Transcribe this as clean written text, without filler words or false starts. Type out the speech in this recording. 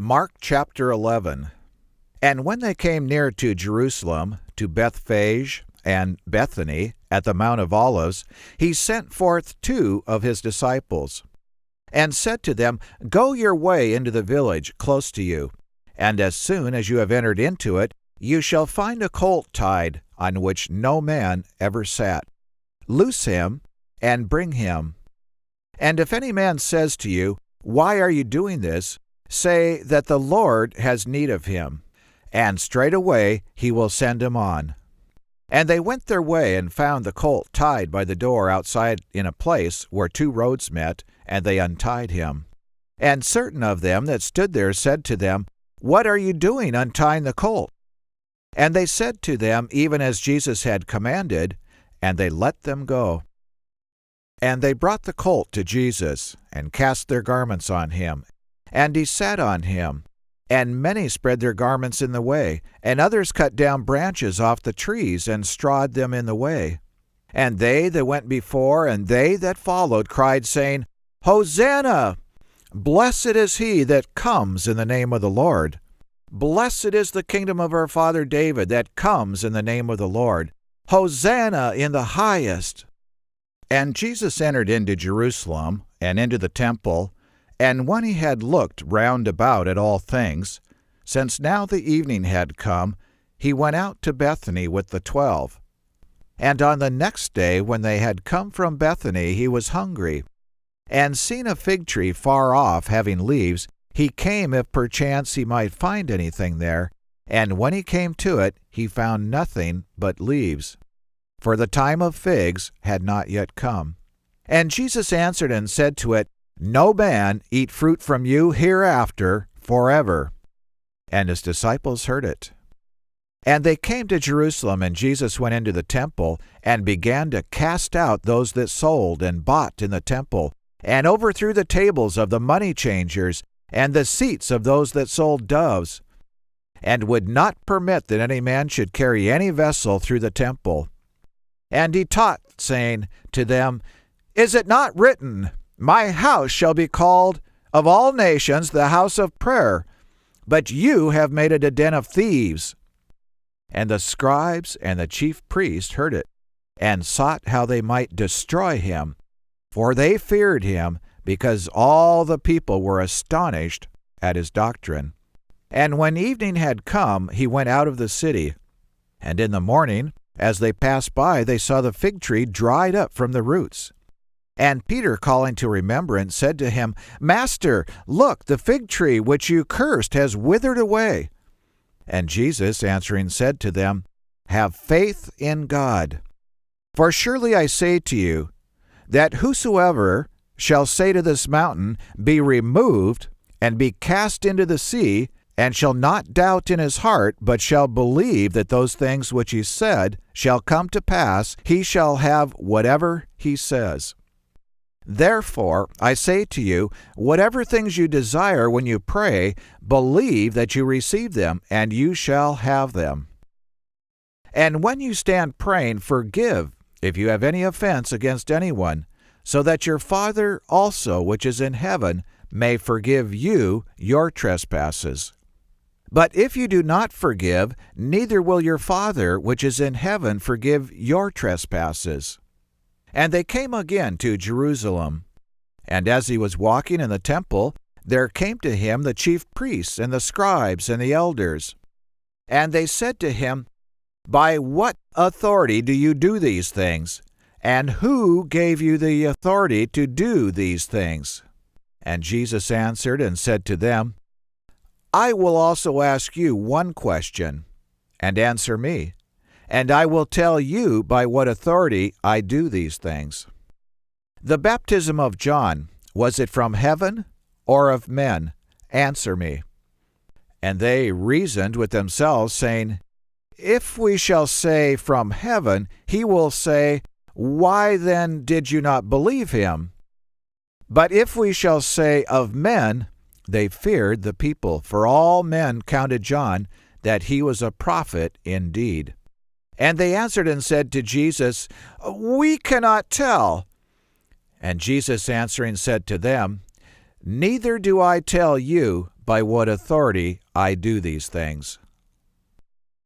Mark chapter 11. And when they came near to Jerusalem, to Bethphage and Bethany, at the Mount of Olives, he sent forth 2 of his disciples, and said to them, Go your way into the village close to you, and as soon as you have entered into it, you shall find a colt tied, on which no man ever sat. Loose him, and bring him. And if any man says to you, Why are you doing this? Say that the Lord has need of him, and straightway he will send him on. And they went their way and found the colt tied by the door outside in a place where 2 roads met, and they untied him. And certain of them that stood there said to them, What are you doing untying the colt? And they said to them even as Jesus had commanded, and they let them go. And they brought the colt to Jesus, and cast their garments on him, and he sat on him. And many spread their garments in the way, and others cut down branches off the trees, and strawed them in the way. And they that went before, and they that followed, cried, saying, Hosanna! Blessed is he that comes in the name of the Lord. Blessed is the kingdom of our father David that comes in the name of the Lord. Hosanna in the highest. And Jesus entered into Jerusalem, and into the temple, and when he had looked round about at all things, since now the evening had come, he went out to Bethany with the 12. And on the next day, when they had come from Bethany, he was hungry. And seeing a fig tree far off, having leaves, he came if perchance he might find anything there. And when he came to it, he found nothing but leaves, for the time of figs had not yet come. And Jesus answered and said to it, No man eat fruit from you hereafter forever. And his disciples heard it. And they came to Jerusalem, and Jesus went into the temple, and began to cast out those that sold and bought in the temple, and overthrew the tables of the money changers, and the seats of those that sold doves, and would not permit that any man should carry any vessel through the temple. And he taught, saying to them, Is it not written, My house shall be called of all nations the house of prayer, but you have made it a den of thieves? And the scribes and the chief priests heard it, and sought how they might destroy him, for they feared him, because all the people were astonished at his doctrine. And when evening had come, he went out of the city. And in the morning, as they passed by, they saw the fig tree dried up from the roots. And Peter, calling to remembrance, said to him, Master, look, the fig tree which you cursed has withered away. And Jesus answering said to them, Have faith in God. For surely I say to you, that whosoever shall say to this mountain, Be removed, and be cast into the sea, and shall not doubt in his heart, but shall believe that those things which he said shall come to pass, he shall have whatever he says. Therefore, I say to you, whatever things you desire when you pray, believe that you receive them, and you shall have them. And when you stand praying, forgive, if you have any offense against anyone, so that your Father also, which is in heaven, may forgive you your trespasses. But if you do not forgive, neither will your Father, which is in heaven, forgive your trespasses. And they came again to Jerusalem. And as he was walking in the temple, there came to him the chief priests and the scribes and the elders. And they said to him, By what authority do you do these things? And who gave you the authority to do these things? And Jesus answered and said to them, I will also ask you one question, and answer me, and I will tell you by what authority I do these things. The baptism of John, was it from heaven or of men? Answer me. And they reasoned with themselves, saying, If we shall say from heaven, he will say, Why then did you not believe him? But if we shall say of men, they feared the people, for all men counted John that he was a prophet indeed. And they answered and said to Jesus, We cannot tell. And Jesus answering said to them, Neither do I tell you, by what authority I do these things.